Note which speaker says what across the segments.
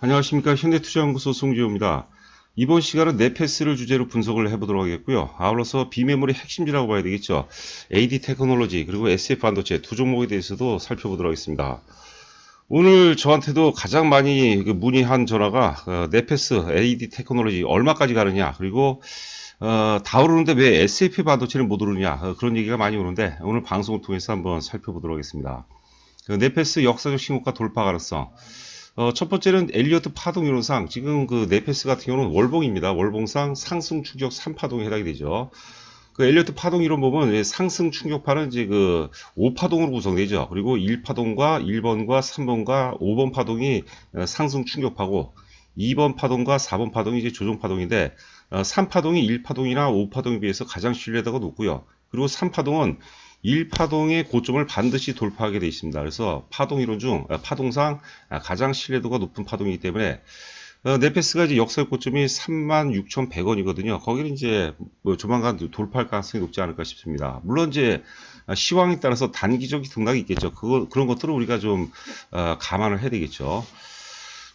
Speaker 1: 안녕하십니까. 현대투자연구소 송지호입니다. 이번 시간은 넷패스를 주제로 분석을 해보도록 하겠고요. 아울러서 비메모리 핵심지라고 봐야 되겠죠. AD 테크놀로지 그리고 SF 반도체 두 종목에 대해서도 살펴보도록 하겠습니다. 오늘 저한테도 가장 많이 문의한 전화가 넷패스 AD 테크놀로지 얼마까지 가느냐, 그리고 다 오르는데 왜 SF 반도체는 못 오르냐, 그런 얘기가 많이 오는데 오늘 방송을 통해서 한번 살펴보도록 하겠습니다. 넷패스 역사적 신고가 돌파 가능성. 첫 번째는 엘리어트 파동 이론상 지금 그 넷패스 같은 경우는 월봉입니다. 월봉상 상승 충격 3파동에 해당이 되죠. 그 엘리어트 파동 이론 보면 상승 충격파는 이제 그 5파동으로 구성되죠. 그리고 1파동과 1번과 3번과 5번 파동이 상승 충격파고, 2번 파동과 4번 파동이 이제 조정 파동인데, 3파동이 1파동이나 5파동에 비해서 가장 신뢰도가 높고요. 그리고 3파동은 1파동의 고점을 반드시 돌파하게 되어 있습니다. 그래서 파동 이론 중 파동상 가장 신뢰도가 높은 파동이기 때문에 넷패스가 이제 역사의 고점이 36,100원이거든요. 거기는 이제 뭐 조만간 돌파할 가능성이 높지 않을까 싶습니다. 물론 이제 시황에 따라서 단기적인 등락이 있겠죠. 그런 것들은 우리가 좀 감안을 해야 되겠죠.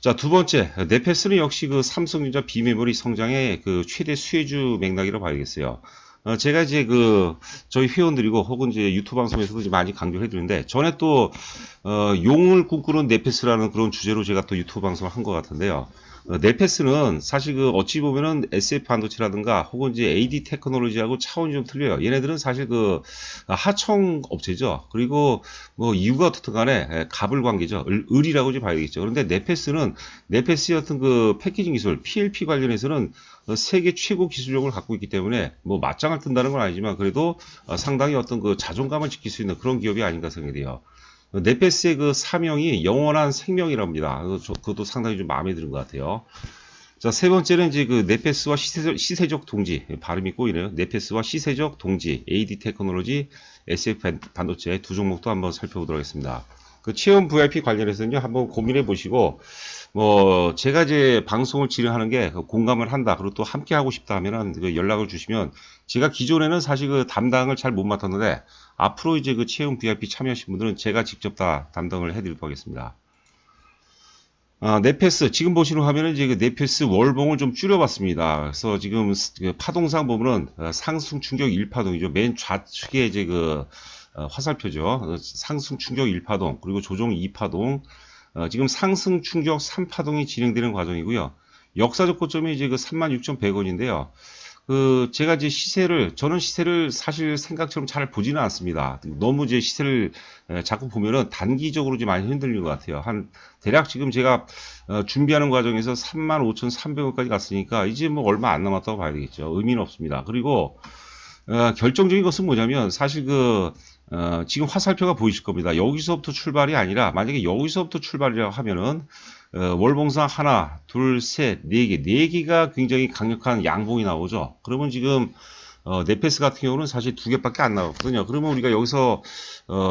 Speaker 1: 자, 두 번째, 넷패스는 역시 그 삼성전자 비메모리 성장의 그 최대 수혜주 맥락이라고 봐야겠어요. 제가 이제 저희 회원들이고 혹은 이제 유튜브 방송에서도 이제 많이 강조를 해드리는데, 전에 또, 용을 꿈꾸는 넷패스라는 그런 주제로 제가 또 유튜브 방송을 한 것 같은데요. 넷패스는 사실 어찌 보면은 SF 반도체라든가 혹은 이제 AD 테크놀로지하고 차원이 좀 틀려요. 얘네들은 사실 하청 업체죠. 그리고 뭐 이유가 어떻든 간에 갑을 관계죠. 을이라고 좀 봐야겠죠. 그런데 넷패스 같은 그 패키징 기술, PLP 관련해서는 세계 최고 기술력을 갖고 있기 때문에 뭐 맞짱을 뜬다는 건 아니지만 그래도 상당히 어떤 그 자존감을 지킬 수 있는 그런 기업이 아닌가 생각이 돼요. 넷패스의 그 사명이 영원한 생명이랍니다. 그것도 상당히 좀 마음에 드는 것 같아요. 자, 세 번째는 이제 그 넷패스와 시세적 동지, 발음이 꼬이네요. 넷패스와 시세적 동지, AD 테크놀로지, SF 반도체 두 종목도 한번 살펴보도록 하겠습니다. 그 체험 VIP 관련해서는요, 한번 고민해 보시고, 뭐 제가 이제 방송을 진행하는 게 공감을 한다, 그리고 또 함께 하고 싶다 하면은 그 연락을 주시면, 제가 기존에는 사실 그 담당을 잘 못 맡았는데 앞으로 이제 그 체험 VIP 참여하신 분들은 제가 직접 다 담당을 해드리도록 하겠습니다. 넷패스 지금 보시는 화면은 이제 그 넷패스 월봉을 좀 줄여봤습니다. 그래서 지금 파동상 보면은 상승 충격 1파동이죠. 맨 좌측에 이제 화살표죠. 상승 충격 1파동, 그리고 조정 2파동, 지금 상승 충격 3파동이 진행되는 과정이고요. 역사적 고점이 이제 36,100원인데요. 제가 이제 저는 시세를 사실 생각처럼 잘 보지는 않습니다. 너무 이제 시세를 자꾸 보면은 단기적으로 좀 많이 흔들리는 것 같아요. 대략 지금 제가 준비하는 과정에서 35,300원까지 갔으니까 이제 뭐 얼마 안 남았다고 봐야 되겠죠. 의미는 없습니다. 그리고 결정적인 것은 뭐냐면, 사실 지금 화살표가 보이실 겁니다. 여기서부터 출발이 아니라, 만약에 여기서부터 출발이라고 하면은, 월봉상 하나, 둘, 셋, 네 개가 굉장히 강력한 양봉이 나오죠. 그러면 지금, 넷패스 같은 경우는 사실 두 개밖에 안 나왔거든요. 그러면 우리가 여기서,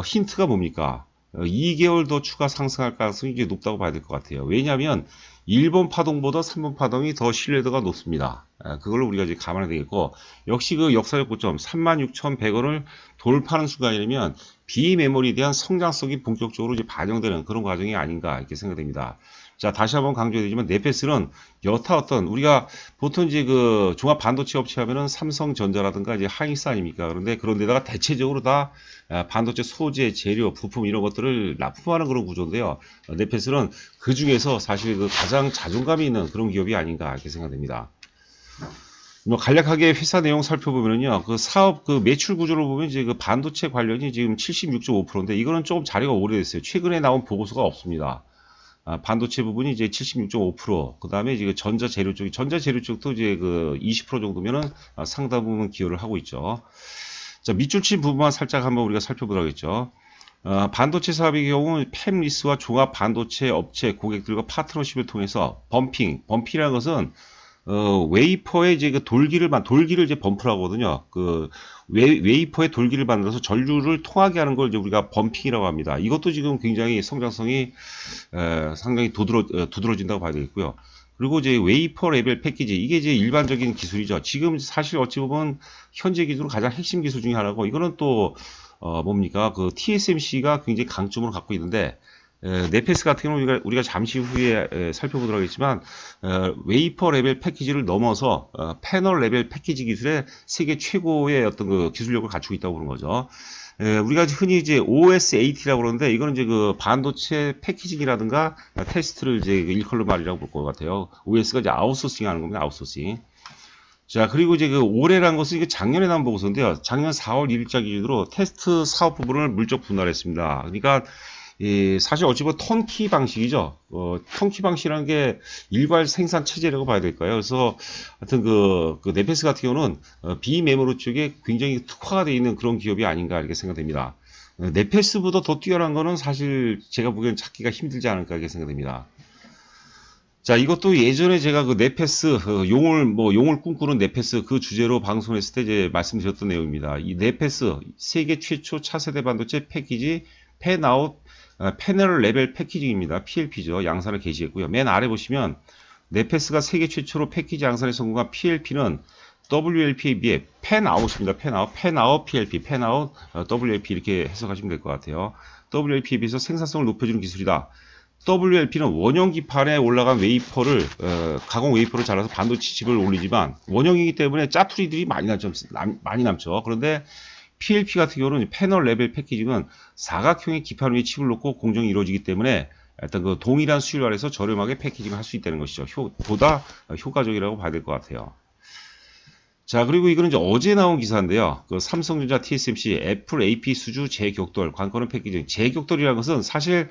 Speaker 1: 힌트가 뭡니까? 2개월 더 추가 상승할 가능성이 이제 높다고 봐야 될 것 같아요. 왜냐하면 1번 파동보다 3번 파동이 더 신뢰도가 높습니다. 그걸 우리가 이제 감안해야 되겠고, 역시 그 역사적 고점 36,100원을 돌파하는 순간이라면 비메모리에 대한 성장성이 본격적으로 이제 반영되는 그런 과정이 아닌가 이렇게 생각됩니다. 자, 다시 한번 강조드리지만 넷패스는 여타 우리가 보통 이제 종합 반도체 업체 하면은 삼성전자라든가 이제 하이닉스 아닙니까? 그런데 그런 데다가 대체적으로 다 반도체 소재, 재료, 부품 이런 것들을 납품하는 그런 구조인데요. 넷패스는 그 중에서 사실 가장 자존감이 있는 그런 기업이 아닌가 이렇게 생각됩니다. 뭐 간략하게 회사 내용 살펴보면요, 사업 매출 구조를 보면 이제 반도체 관련이 지금 76.5%인데 이거는 조금 자리가 오래됐어요. 최근에 나온 보고서가 없습니다. 반도체 부분이 이제 76.5%, 그 다음에 이제 전자재료 쪽도 이제 20% 정도면은 상당 부분 기여를 하고 있죠. 자, 밑줄친 부분만 살짝 한번 우리가 살펴보도록 하겠죠. 반도체 사업의 경우 팹리스와 종합 반도체 업체 고객들과 파트너십을 통해서 범핑이라는 것은 웨이퍼의 이제 돌기를 이제 범프라고 하거든요. 웨이퍼의 돌기를 만들어서 전류를 통하게 하는 걸 이제 우리가 범핑이라고 합니다. 이것도 지금 굉장히 성장성이 상당히 두드러진다고 봐야 되겠고요. 그리고 이제 웨이퍼 레벨 패키지, 이게 이제 일반적인 기술이죠. 지금 사실 어찌 보면 현재 기술은 가장 핵심 기술 중에 하나고, 이거는 또 뭡니까? TSMC가 굉장히 강점으로 갖고 있는데, 네페스 같은 경우는 우리가 잠시 후에 살펴보도록 하겠지만 웨이퍼 레벨 패키지를 넘어서 패널 레벨 패키지 기술의 세계 최고의 어떤 그 기술력을 갖추고 있다고 보는 거죠. 우리가 흔히 이제 OSAT라고 그러는데 이거는 이제 그 반도체 패키징이라든가 테스트를 이제 일컬로 말이라고 볼 것 같아요. OS가 이제 아웃소싱 하는 겁니다. 아웃소싱. 자, 그리고 이제 그 올해라는 것은 이게 작년에 나온 보고서인데요. 작년 4월 1일자 기준으로 테스트 사업 부분을 물적 분할했습니다. 그러니까 사실 어찌 보면 턴키 방식이죠. 턴키 방식이라는 게 일괄 생산 체제라고 봐야 될까요? 그래서 하여튼 그 네페스 같은 경우는 비메모리 쪽에 굉장히 특화가 되어 있는 그런 기업이 아닌가 이렇게 생각됩니다. 네페스보다 더 뛰어난 거는 사실 제가 보기엔 찾기가 힘들지 않을까 이렇게 생각됩니다. 자, 이것도 예전에 제가 그 네페스, 용을 꿈꾸는 네페스 그 주제로 방송했을 때 이제 말씀드렸던 내용입니다. 이 네페스, 세계 최초 차세대 반도체 패키지 팬아웃, 패널 레벨 패키징입니다. PLP죠. 양산을 게시했고요. 맨 아래 보시면 네페스가 세계 최초로 패키지 양산에 성공한 PLP는 WLP에 비해 팬아웃입니다. 팬아웃 PLP, 팬아웃 WLP 이렇게 해석하시면 될 것 같아요. WLP에 비해서 생산성을 높여주는 기술이다. WLP는 원형 기판에 올라간 웨이퍼를 가공 웨이퍼를 잘라서 반도체 칩을 올리지만 원형이기 때문에 짜투리들이 많이 남죠. 그런데 PLP 같은 경우는 패널 레벨 패키징은 사각형의 기판 위에 칩을 놓고 공정이 이루어지기 때문에 일단 그 동일한 수율 아래서 저렴하게 패키징을 할 수 있다는 것이죠. 보다 효과적이라고 봐야 될 것 같아요. 자, 그리고 이거는 이제 어제 나온 기사인데요. 그 삼성전자 TSMC 애플 AP 수주 재격돌 관건은 패키징. 재격돌이라는 것은 사실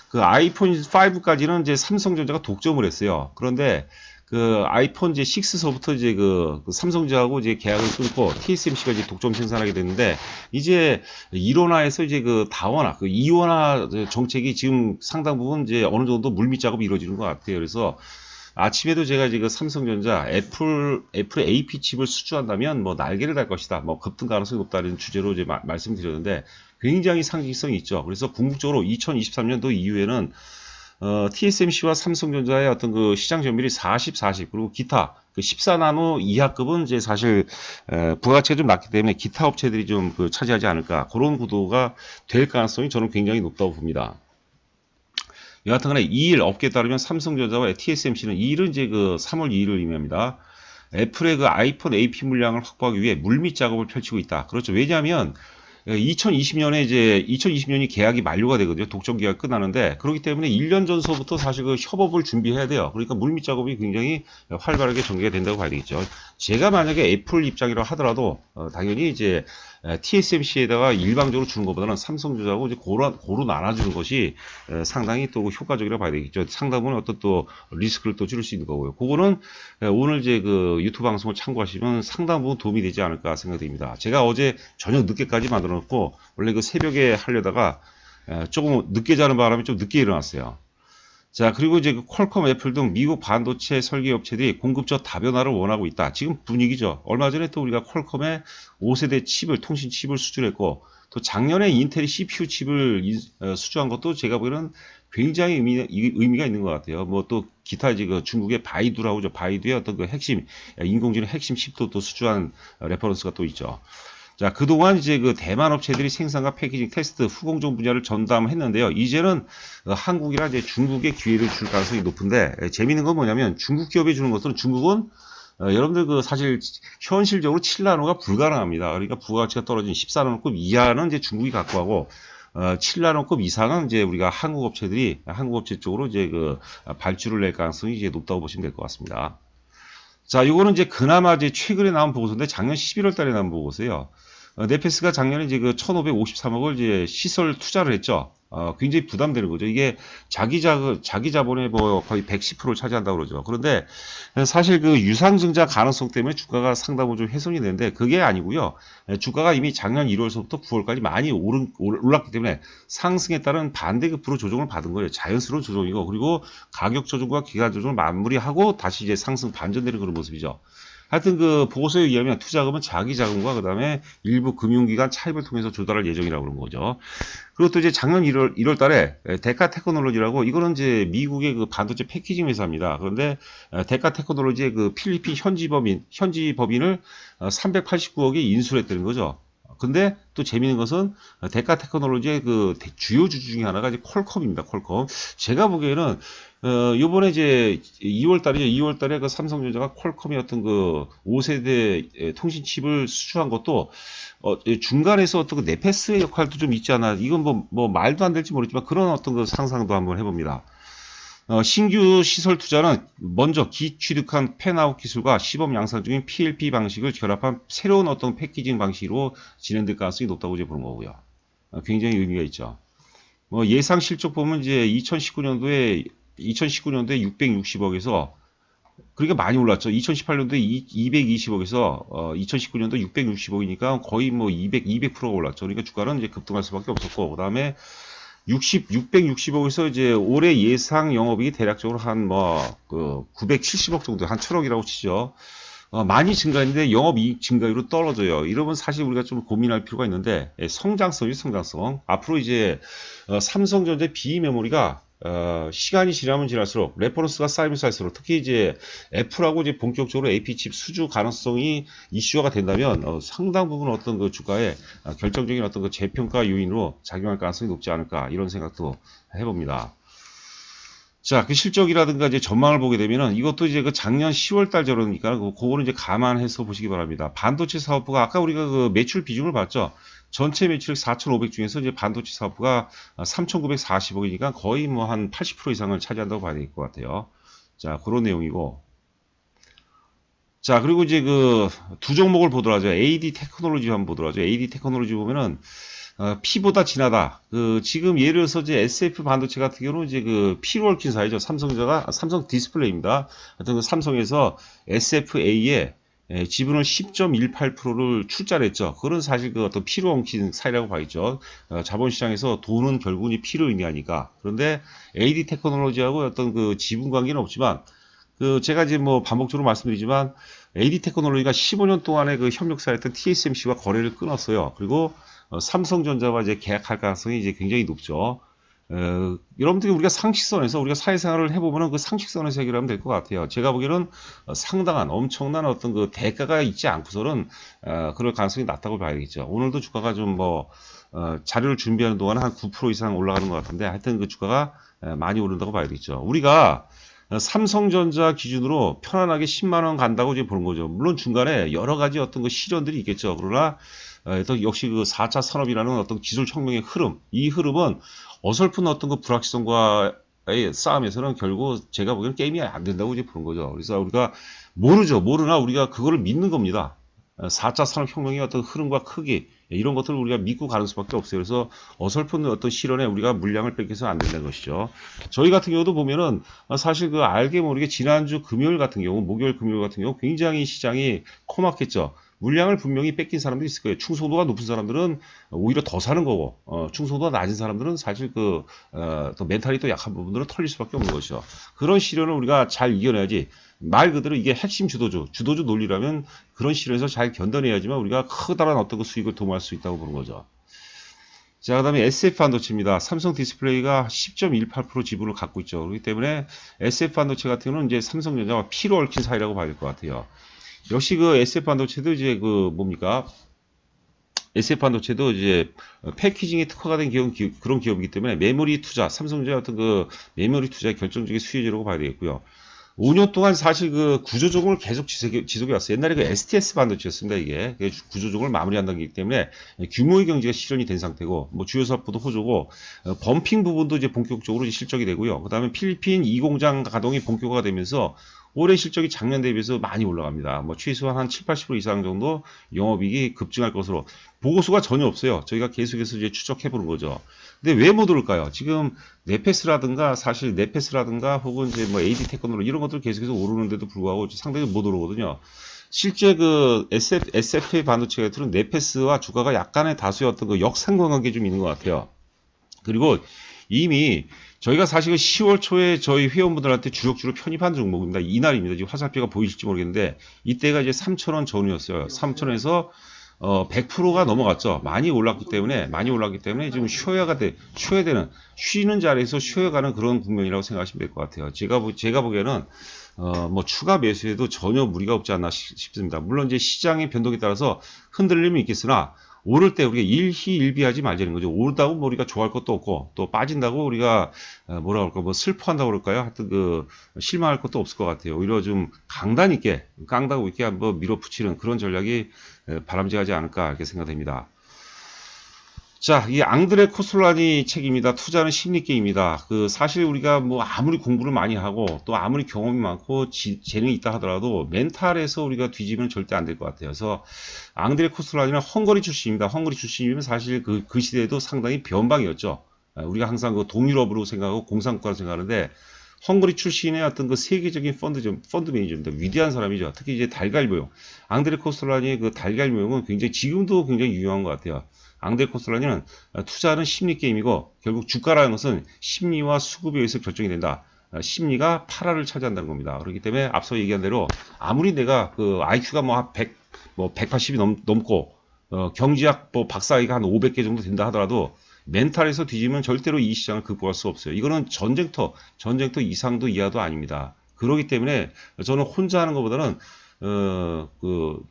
Speaker 1: 그 아이폰 5까지는 이제 삼성전자가 독점을 했어요. 그런데 그 아이폰 이제 6서부터 이제 그 삼성전자하고 이제 계약을 끊고 TSMC가 이제 독점 생산하게 됐는데 이제 일원화에서 이제 그 다원화, 그 이원화 정책이 지금 상당 부분 이제 어느 정도 물밑 작업이 이루어지는 것 같아요. 그래서 아침에도 제가 이제 그 삼성전자 애플 AP 칩을 수주한다면 뭐 날개를 달 것이다. 뭐 급등 가능성이 높다는 주제로 이제 말씀드렸는데 굉장히 상징성이 있죠. 그래서 궁극적으로 2023년도 이후에는 TSMC와 삼성전자의 어떤 그 시장 점유율이 40, 그리고 기타 그 14나노 이하급은 이제 사실 부가가치가 좀 낮기 때문에 기타 업체들이 좀 그 차지하지 않을까 그런 구도가 될 가능성이 저는 굉장히 높다고 봅니다. 여하튼간에 2일 업계에 따르면 삼성전자와 TSMC는 2일은 이제 그 3월 2일을 의미합니다. 애플의 그 아이폰 AP 물량을 확보하기 위해 물밑 작업을 펼치고 있다. 그렇죠. 왜냐하면 2020년이 계약이 만료가 되거든요. 독점 계약 끝나는데 그렇기 때문에 1년 전서부터 사실 그 협업을 준비해야 돼요. 그러니까 물밑 작업이 굉장히 활발하게 전개가 된다고 봐야 되겠죠. 제가 만약에 애플 입장이라 하더라도 당연히 이제 TSMC에다가 일방적으로 주는 것보다는 삼성전자하고 이제 고루 나눠주는 것이 상당히 또 효과적이라고 봐야 되겠죠. 상당한 어떤 또 리스크를 또 줄일 수 있는 거고요. 그거는 오늘 이제 그 유튜브 방송을 참고하시면 상당 부분 도움이 되지 않을까 생각됩니다. 제가 어제 저녁 늦게까지 만들어 놓고 원래 그 새벽에 하려다가 조금 늦게 자는 바람에 좀 늦게 일어났어요. 자, 그리고 이제 그 퀄컴, 애플 등 미국 반도체 설계 업체들이 공급처 다변화를 원하고 있다. 지금 분위기죠. 얼마 전에 또 우리가 퀄컴의 5세대 칩을, 통신 칩을 수출했고, 또 작년에 인텔이 CPU 칩을 수주한 것도 제가 보기에는 굉장히 의미가 있는 것 같아요. 뭐 또 기타 이제 그 중국의 바이두라고 하죠. 바이두의 어떤 그 핵심, 인공지능 핵심 칩도 또 수주한 레퍼런스가 또 있죠. 자, 그동안 이제 그 대만 업체들이 생산과 패키징, 테스트, 후공정 분야를 전담했는데요. 이제는 한국이나 이제 중국에 기회를 줄 가능성이 높은데, 재미있는 건 뭐냐면 중국 기업에 주는 것은 중국은 여러분들 그 사실 현실적으로 7나노가 불가능합니다. 그러니까 부가가치가 떨어진 14나노급 이하는 이제 중국이 갖고 하고 7나노급 이상은 이제 우리가 한국 업체 쪽으로 이제 그 발주를 낼 가능성이 이제 높다고 보시면 될 것 같습니다. 자, 요거는 이제 그나마 이제 최근에 나온 보고서인데 작년 11월 달에 나온 보고서예요. 네페스가 작년에 이제 그 1,553억을 이제 시설 투자를 했죠. 굉장히 부담되는 거죠. 이게 자기 자본의 뭐 거의 110%를 차지한다고 그러죠. 그런데 사실 그 유상증자 가능성 때문에 주가가 상당히 좀 훼손이 되는데 그게 아니고요. 주가가 이미 작년 1월서부터 9월까지 많이 올랐기 때문에 상승에 따른 반대급부로 조정을 받은 거예요. 자연스러운 조정이고 그리고 가격 조정과 기간 조정을 마무리하고 다시 이제 상승 반전되는 그런 모습이죠. 하여튼 그 보고서에 의하면 투자금은 자기 자금과 그다음에 일부 금융기관 차입을 통해서 조달할 예정이라고 그런 거죠. 그리고 또 이제 작년 1월 달에 데카 테크놀로지라고 이거는 이제 미국의 그 반도체 패키징 회사입니다. 그런데 데카 테크놀로지의 그 필리핀 현지 법인을 389억에 인수를 했다는 거죠. 근데 또 재미있는 것은 데카 테크놀로지의 그 주요 주주 중에 하나가 이제 퀄컴입니다. 퀄컴. 제가 보기에는 요번에 이제 2월 달이죠. 2월 달에 그 삼성전자가 퀄컴의 어떤 그 5세대 통신 칩을 수주한 것도 중간에서 어떤 그 네페스의 역할도 좀 있지 않나. 이건 뭐 말도 안 될지 모르지만 그런 어떤 그 상상도 한번 해봅니다. 신규 시설 투자는 먼저 기취득한 팬아웃 기술과 시범 양산 중인 PLP 방식을 결합한 새로운 어떤 패키징 방식으로 진행될 가능성이 높다고 이제 보는 거고요. 굉장히 의미가 있죠. 뭐 예상 실적 보면 이제 2019년도에 660억에서 그러니까 많이 올랐죠. 2018년도에 220억에서 2019년도 660억이니까 거의 뭐 200%가 올랐죠. 그러니까 주가는 이제 급등할 수밖에 없었고, 그 다음에 660억에서 이제 올해 예상 영업이익이 대략적으로 한 그 970억 정도, 한 1000억이라고 치죠. 많이 증가했는데 영업이익 증가율은 떨어져요. 이러면 사실 우리가 좀 고민할 필요가 있는데, 성장성이죠, 성장성. 앞으로 이제 삼성전자 비메모리가 시간이 지나면 지날수록 레퍼런스가 쌓이면 쌓일수록 특히 이제 애플하고 이제 본격적으로 AP칩 수주 가능성이 이슈화가 된다면 상당 부분 어떤 그 주가에 결정적인 어떤 그 재평가 요인으로 작용할 가능성이 높지 않을까 이런 생각도 해봅니다. 자, 그 실적이라든가 이제 전망을 보게 되면은 이것도 이제 그 작년 10월 달 저러니까 그거는 이제 감안해서 보시기 바랍니다. 반도체 사업부가 아까 우리가 그 매출 비중을 봤죠. 전체 매출액 4,500 중에서 이제 반도체 사업부가 3,940억이니까 거의 뭐 한 80% 이상을 차지한다고 봐야 될 것 같아요. 자, 그런 내용이고. 자, 그리고 이제 그 두 종목을 보도록 하죠. AD 테크놀로지 한번 보도록 하죠. AD 테크놀로지 보면은 P보다 진하다. 지금 예를 들어서 이제 SF 반도체 같은 경우는 이제 그 P로 얽힌 사이죠. 삼성 디스플레이입니다. 하여튼 그 삼성에서 SFA에 지분을 10.18%를 출자를 했죠. 그건 사실 그 어떤 P로 엉킨 사이라고 봐야죠. 자본시장에서 돈은 결국은 이 P를 의미하니까. 그런데 AD 테크놀로지하고 어떤 그 지분 관계는 없지만, 제가 이제 뭐 반복적으로 말씀드리지만, AD 테크놀로지가 15년 동안의 그 협력사였던 TSMC와 거래를 끊었어요. 그리고 삼성전자와 이제 계약할 가능성이 이제 굉장히 높죠. 여러분들이 우리가 상식선에서 우리가 사회생활을 해보면 그 상식선에서 해결하면 될 것 같아요. 제가 보기에는 상당한 엄청난 어떤 그 대가가 있지 않고서는 그럴 가능성이 낮다고 봐야겠죠. 오늘도 주가가 좀 자료를 준비하는 동안 한 9% 이상 올라가는 것 같은데 하여튼 그 주가가 많이 오른다고 봐야겠죠. 우리가 삼성전자 기준으로 편안하게 10만원 간다고 이제 보는 거죠. 물론 중간에 여러 가지 어떤 그 시련들이 있겠죠. 그러나 또 역시 그 4차 산업이라는 어떤 기술혁명의 흐름, 이 흐름은 어설픈 어떤 그 불확실성과의 싸움에서는 결국 제가 보기에는 게임이 안 된다고 이제 보는 거죠. 그래서 우리가 모르나 우리가 그거를 믿는 겁니다. 4차 산업혁명의 어떤 흐름과 크기, 이런 것들을 우리가 믿고 가는 수밖에 없어요. 그래서 어설픈 어떤 실현에 우리가 물량을 뺏겨서 안 된다는 것이죠. 저희 같은 경우도 보면은 사실 그 알게 모르게 지난주 금요일 같은 경우, 목요일 금요일 같은 경우 굉장히 시장이 코막했죠. 물량을 분명히 뺏긴 사람도 있을 거예요. 충성도가 높은 사람들은 오히려 더 사는 거고, 충성도가 낮은 사람들은 사실 또 멘탈이 또 약한 부분들은 털릴 수밖에 없는 것이죠. 그런 시련을 우리가 잘 이겨내야지. 말 그대로 이게 핵심 주도주 논리라면 그런 시련에서 잘 견뎌내야지만 우리가 커다란 어떤 그 수익을 도모할 수 있다고 보는 거죠. 자, 그 다음에 SF 반도체입니다. 삼성 디스플레이가 10.18% 지분을 갖고 있죠. 그렇기 때문에 SF 반도체 같은 경우는 이제 삼성전자와 P로 얽힌 사이라고 봐야 될 것 같아요. 역시 그 SF 반도체도 이제 SF 반도체도 이제 패키징에 특화가 된 그런 기업이기 때문에 메모리 투자, 삼성전자 어떤 그 메모리 투자의 결정적인 수혜주라고 봐야 되겠고요. 5년 동안 사실 그 구조조정을 계속 지속해 왔어요. 옛날에 그 STS 반도체였습니다. 이게 구조조정을 마무리한다는 게 있기 때문에 규모의 경제가 실현이 된 상태고, 뭐 주요 사업부도 호조고, 범핑 부분도 이제 본격적으로 실적이 되고요. 그 다음에 필리핀 2공장 가동이 본격화가 되면서 올해 실적이 작년 대비해서 많이 올라갑니다. 뭐 최소한 한 7, 80% 이상 정도 영업이익이 급증할 것으로, 보고서가 전혀 없어요. 저희가 계속해서 이제 추적해 보는 거죠. 근데 왜 못 오를까요? 지금 네페스라든가 혹은 이제 뭐 AD 테크놀로지 이런 것들 계속해서 오르는데도 불구하고 상당히 못 오르거든요. 실제 그 SF 반도체 같은 네페스와 주가가 약간의 다수의 어떤 그 역상관관계 좀 있는 것 같아요. 그리고 이미 저희가 사실 10월 초에 저희 회원분들한테 주력주로 편입한 종목입니다. 이날입니다. 지금 화살표가 보이실지 모르겠는데 이때가 이제 3,000원 전후였어요. 3,000원에서 100%가 넘어갔죠. 많이 올랐기 때문에 지금 쉬는 자리에서 쉬어가는 그런 국면이라고 생각하시면 될 것 같아요. 제가 보기에는 뭐 추가 매수에도 전혀 무리가 없지 않나 싶습니다. 물론 이제 시장의 변동에 따라서 흔들림이 있겠으나 오를 때 우리가 일희일비하지 말자는 거죠. 오르다고 뭐 우리가 좋아할 것도 없고 또 빠진다고 우리가 뭐라 그럴까 뭐 슬퍼한다고 그럴까요? 하여튼 그 실망할 것도 없을 것 같아요. 오히려 좀 강단 있게 깡다구 있게 한번 밀어붙이는 그런 전략이 바람직하지 않을까 이렇게 생각됩니다. 자, 이 앙드레 코슬라니 책입니다. 투자는 심리 게임이다. 그 사실 우리가 뭐 아무리 공부를 많이 하고 또 아무리 경험이 많고 재능이 있다 하더라도 멘탈에서 우리가 뒤지면 절대 안 될 것 같아요. 그래서 앙드레 코슬라니는 헝거리 출신입니다. 헝거리 출신이면 사실 그 시대에도 상당히 변방이었죠. 우리가 항상 그 동유럽으로 생각하고 공산국가로 생각하는데 헝거리 출신의 어떤 그 세계적인 펀드 매니저입니다. 위대한 사람이죠. 특히 이제 달걀 모형. 앙드레 코슬라니의 그 달걀 모형은 굉장히 지금도 굉장히 유용한 것 같아요. 앙드레 코슬라니는 투자는 심리 게임이고 결국 주가라는 것은 심리와 수급에 의해서 결정이 된다. 심리가 8할을 차지한다는 겁니다. 그렇기 때문에 앞서 얘기한 대로 아무리 내가 그 IQ가 뭐 100, 뭐 180이 넘고 경제학 뭐 박사학위가 한 500개 정도 된다 하더라도 멘탈에서 뒤지면 절대로 이 시장을 극복할 수 없어요. 이거는 전쟁터 이상도 이하도 아닙니다. 그렇기 때문에 저는 혼자 하는 것보다는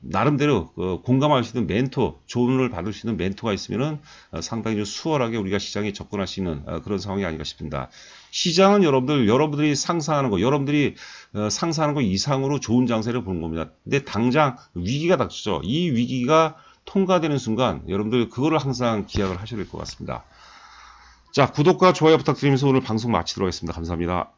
Speaker 1: 나름대로 공감할 수 있는 멘토, 조언을 받을 수 있는 멘토가 있으면은 상당히 좀 수월하게 우리가 시장에 접근할 수 있는 그런 상황이 아닌가 싶습니다. 시장은 여러분들이 상상하는 거, 여러분들이 상상하는 거 이상으로 좋은 장세를 보는 겁니다. 근데 당장 위기가 닥치죠. 이 위기가 통과되는 순간 여러분들 그거를 항상 기약을 하셔야 될 것 같습니다. 자, 구독과 좋아요 부탁드리면서 오늘 방송 마치도록 하겠습니다. 감사합니다.